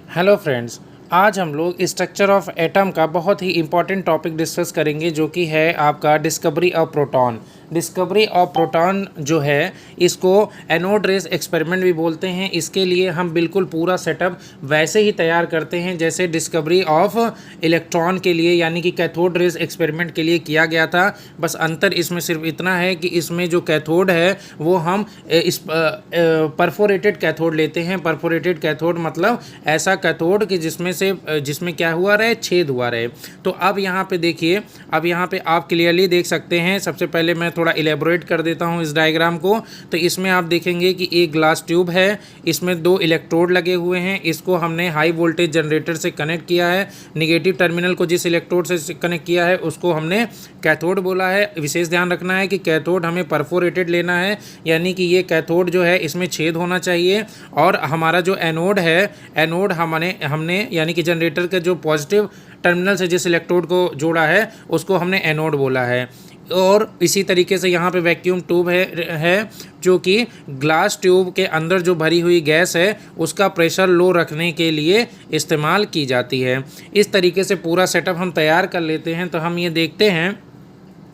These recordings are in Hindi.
हेलो फ्रेंड्स, आज हम लोग स्ट्रक्चर ऑफ एटम का बहुत ही इम्पॉर्टेंट टॉपिक डिस्कस करेंगे जो कि है आपका discovery of proton. Discovery of proton जो है इसको एनोड रेस एक्सपेरिमेंट भी बोलते हैं। इसके लिए हम बिल्कुल पूरा सेटअप वैसे ही तैयार करते हैं जैसे डिस्कवरी ऑफ इलेक्ट्रॉन के लिए यानी कि कैथोड रेस एक्सपेरिमेंट के लिए किया गया था। बस अंतर इसमें सिर्फ इतना है कि इसमें जो कैथोड है वो हम इस परफोरेटेड कैथोड लेते हैं। परफोरेटेड कैथोड मतलब ऐसा कैथोड कि जिसमें क्या हुआ रहे, छेद हुआ रहे। तो अब यहाँ पे देखिए, अब यहाँ पे आप क्लियरली देख सकते हैं। सबसे पहले मैं थोड़ा इलेबोरेट कर देता हूँ इस डायग्राम को। तो इसमें आप देखेंगे कि एक ग्लास ट्यूब है, इसमें दो इलेक्ट्रोड लगे हुए हैं। इसको हमने हाई वोल्टेज जनरेटर से कनेक्ट किया है। निगेटिव टर्मिनल को जिस इलेक्ट्रोड से कनेक्ट किया है उसको हमने कैथोड बोला है। विशेष ध्यान रखना है कि कैथोड हमें परफोरेटेड लेना है, यानी कि ये कैथोड जो है इसमें छेद होना चाहिए। और हमारा जो एनोड है, एनोड हमने यानी कि जनरेटर के जो पॉजिटिव टर्मिनल से जिस इलेक्ट्रोड को जोड़ा है उसको हमने एनोड बोला है। और इसी तरीके से यहाँ पे वैक्यूम ट्यूब है जो कि ग्लास ट्यूब के अंदर जो भरी हुई गैस है उसका प्रेशर लो रखने के लिए इस्तेमाल की जाती है। इस तरीके से पूरा सेटअप हम तैयार कर लेते हैं। तो हम ये देखते हैं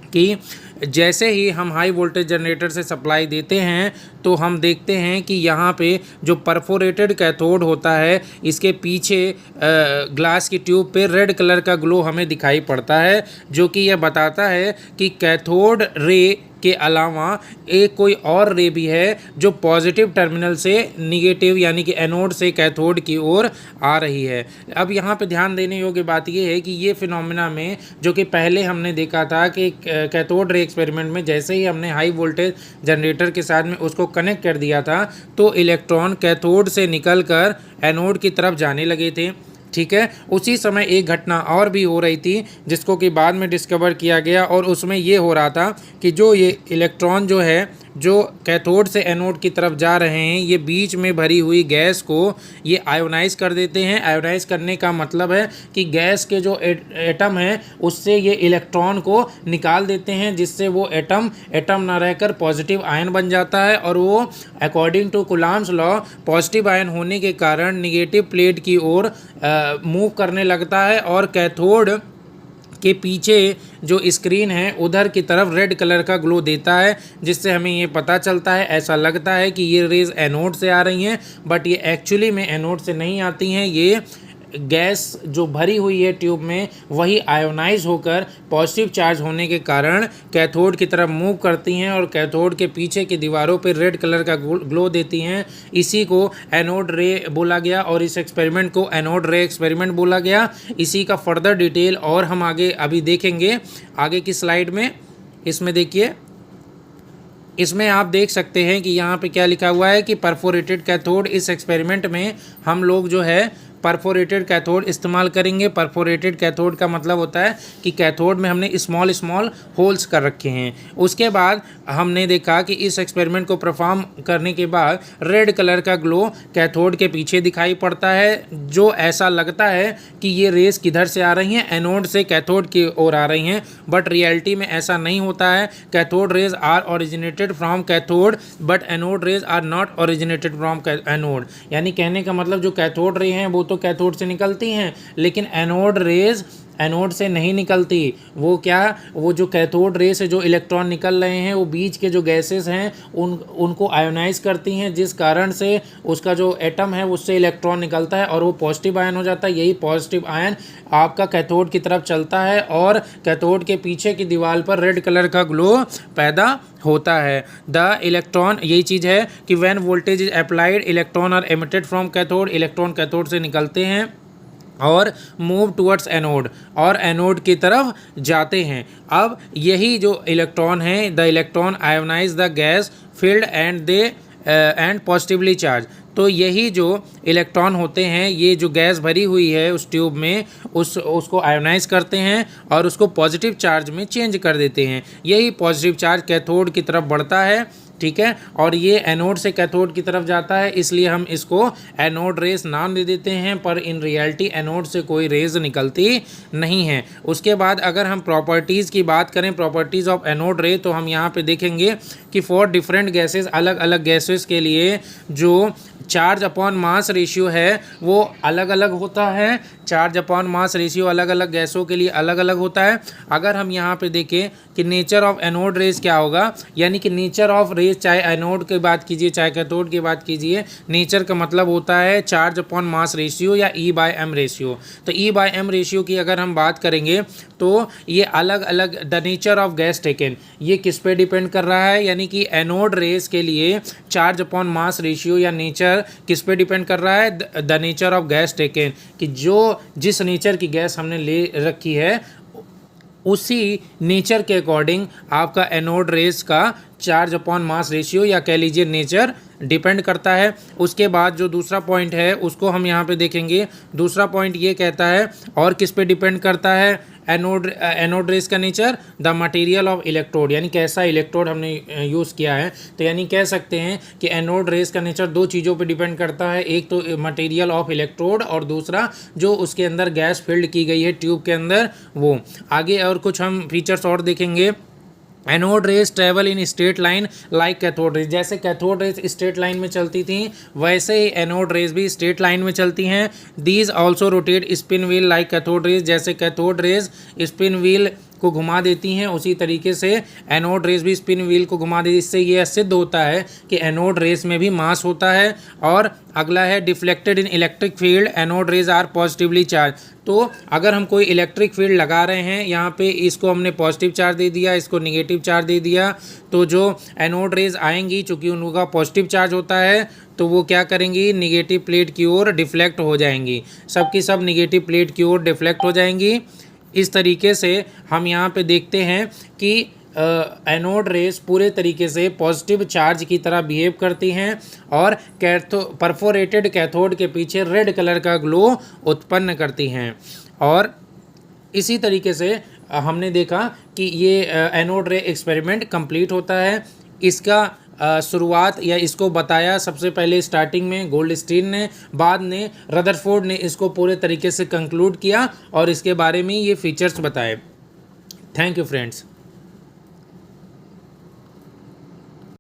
कि जैसे ही हम हाई वोल्टेज जनरेटर से सप्लाई देते हैं तो हम देखते हैं कि यहाँ पे जो परफोरेटेड कैथोड होता है इसके पीछे ग्लास की ट्यूब पे रेड कलर का ग्लो हमें दिखाई पड़ता है, जो कि यह बताता है कि कैथोड रे के अलावा एक कोई और रे भी है जो पॉजिटिव टर्मिनल से निगेटिव यानी कि एनोड से कैथोड की ओर आ रही है। अब यहाँ पे ध्यान देने योग्य बात यह है कि ये फिनोमेना में जो कि पहले हमने देखा था कि कैथोड रे एक्सपेरिमेंट में जैसे ही हमने हाई वोल्टेज जनरेटर के साथ में उसको कनेक्ट कर दिया था तो इलेक्ट्रॉन कैथोड से निकलकर एनोड की तरफ जाने लगे थे। ठीक है, उसी समय एक घटना और भी हो रही थी जिसको कि बाद में डिस्कवर किया गया, और उसमें ये हो रहा था कि जो ये इलेक्ट्रॉन जो है जो कैथोड से एनोड की तरफ जा रहे हैं ये बीच में भरी हुई गैस को ये आयोनाइज कर देते हैं। आयोनाइज करने का मतलब है कि गैस के जो एटम है उससे ये इलेक्ट्रॉन को निकाल देते हैं, जिससे वो एटम ना रहकर पॉजिटिव आयन बन जाता है। और वो according to Coulomb's law positive ion होने के कारण निगेटिव प्लेट की ओर मूव करने लगता है और कैथोड के पीछे जो स्क्रीन है उधर की तरफ रेड कलर का ग्लो देता है, जिससे हमें ये पता चलता है, ऐसा लगता है कि ये रेज एनोड से आ रही हैं, बट ये एक्चुअली में एनोड से नहीं आती हैं। ये गैस जो भरी हुई है ट्यूब में वही आयोनाइज होकर पॉजिटिव चार्ज होने के कारण कैथोड की तरफ मूव करती हैं और कैथोड के पीछे की दीवारों पर रेड कलर का ग्लो देती हैं। इसी को एनोड रे बोला गया और इस एक्सपेरिमेंट को एनोड रे एक्सपेरिमेंट बोला गया। इसी का फर्दर डिटेल और हम आगे अभी देखेंगे आगे की स्लाइड में। इसमें देखिए, इसमें आप देख सकते हैं कि यहाँ पे क्या लिखा हुआ है कि परफोरेटेड कैथोड। इस एक्सपेरिमेंट में हम लोग जो है परफोरेटेड कैथोड इस्तेमाल करेंगे। परफोरेटेड कैथोड का मतलब होता है कि कैथोड में हमने स्मॉल स्मॉल होल्स कर रखे हैं। उसके बाद हमने देखा कि इस एक्सपेरिमेंट को परफॉर्म करने के बाद रेड कलर का ग्लो कैथोड के पीछे दिखाई पड़ता है, जो ऐसा लगता है कि ये रेस किधर से आ रही हैं, एनोड से कैथोड की ओर आ रही हैं, बट रियलिटी में ऐसा नहीं होता है। Cathode rays are originated from cathode but anode rays are not originated from anode. यानी कहने का मतलब जो कैथोड रे हैं वो तो कैथोड से निकलती हैं, लेकिन एनोड रेज एनोड से नहीं निकलती। वो क्या, वो जो कैथोड रे से जो इलेक्ट्रॉन निकल रहे हैं वो बीच के जो गैसेस हैं उनको आयोनाइज करती हैं, जिस कारण से उसका जो एटम है उससे इलेक्ट्रॉन निकलता है और वो पॉजिटिव आयन हो जाता है। यही पॉजिटिव आयन आपका कैथोड की तरफ चलता है और कैथोड के पीछे की दीवार पर रेड कलर का ग्लो पैदा होता है। द इलेक्ट्रॉन, यही चीज़ है कि when voltage is applied electron are emitted from cathode. Electron cathode से निकलते हैं और मूव टुवर्ड्स एनोड और एनोड की तरफ जाते हैं। अब यही जो इलेक्ट्रॉन है, the electron ionize the gas field and positively charge. तो यही जो इलेक्ट्रॉन होते हैं, ये जो गैस भरी हुई है उस ट्यूब में उसको आयोनाइज करते हैं और उसको पॉजिटिव चार्ज में चेंज कर देते हैं। यही पॉजिटिव चार्ज कैथोड की तरफ बढ़ता है ठीक है, और ये एनोड से कैथोड की तरफ जाता है, इसलिए हम इसको एनोड रेस नाम दे देते हैं, पर इन रियलिटी एनोड से कोई रेज निकलती नहीं है। उसके बाद अगर हम प्रॉपर्टीज़ की बात करें, प्रॉपर्टीज़ ऑफ एनोड रे, तो हम यहाँ पे देखेंगे कि फॉर डिफरेंट गैसेस, अलग अलग गैसेस के लिए जो चार्ज अपॉन मास रेशियो है वो अलग अलग होता है। चार्ज अपॉन मास रेशियो अलग अलग गैसों के लिए अलग अलग होता है। अगर हम यहाँ पे देखें कि नेचर ऑफ एनोड रेज क्या होगा, यानी कि नेचर ऑफ रेज, चाहे एनोड की बात कीजिए चाहे कैथोड की बात कीजिए, नेचर का मतलब होता है चार्ज अपॉन मास रेशियो या E/m रेशियो। तो E/m रेशियो की अगर हम बात करेंगे तो ये अलग अलग, the nature of gas taken, ये किस पे डिपेंड कर रहा है, यानी कि एनोड रेज के लिए चार्ज अपॉन मास रेशियो या नेचर किस पे डिपेंड कर रहा है, the nature of gas taken, कि जिस नेचर की गैस हमने ले रखी है उसी नेचर के अकॉर्डिंग आपका एनोड रेस का चार्ज अपॉन मास रेशियो या कह लीजिए नेचर डिपेंड करता है। उसके बाद जो दूसरा पॉइंट है उसको हम यहाँ पे देखेंगे। दूसरा पॉइंट ये कहता है और किस पे डिपेंड करता है एनोड रेस का nature, the material of electrode, यानी कैसा इलेक्ट्रोड हमने यूज़ किया है। तो यानी कह सकते हैं कि एनोड रेस का नेचर दो चीज़ों पे डिपेंड करता है, एक तो मटेरियल ऑफ इलेक्ट्रोड और दूसरा जो उसके अंदर गैस फिल्ड की गई है ट्यूब के अंदर वो। आगे और कुछ हम फीचर्स और देखेंगे। Anode rays travel in straight line like cathode rays, जैसे कैथोड रेस स्ट्रेट लाइन में चलती थी वैसे ही एनोड रेस भी स्ट्रेट लाइन में चलती हैं। These also rotate spin wheel like cathode rays, जैसे कैथोड रेस स्पिन व्हील को घुमा देती हैं उसी तरीके से एनोड रेस भी स्पिन व्हील को घुमा देती है। इससे यह सिद्ध होता है कि एनोड रेस में भी मास होता है। और अगला है deflected in electric field, anode rays are positively charge. तो अगर हम कोई इलेक्ट्रिक फील्ड लगा रहे हैं, यहाँ पे इसको हमने पॉजिटिव चार्ज दे दिया, इसको निगेटिव चार्ज दे दिया, तो जो एनोड रेज आएंगी चूँकि उनका पॉजिटिव चार्ज होता है तो वो क्या करेंगी, निगेटिव प्लेट की ओर डिफ्लेक्ट हो जाएंगी, सबकी सब निगेटिव प्लेट की ओर डिफ्लेक्ट हो जाएंगी। इस तरीके से हम यहाँ पे देखते हैं कि एनोड रेस पूरे तरीके से पॉजिटिव चार्ज की तरह बिहेव करती हैं और परफोरेटेड कैथोड के पीछे रेड कलर का ग्लो उत्पन्न करती हैं। और इसी तरीके से हमने देखा कि ये एनोड रे एक्सपेरिमेंट कंप्लीट होता है। इसका शुरुआत या इसको बताया सबसे पहले स्टार्टिंग में गोल्डस्टीन ने, बाद में रदरफोर्ड ने इसको पूरे तरीके से कंक्लूड किया और इसके बारे में ये फीचर्स बताए। Thank you friends.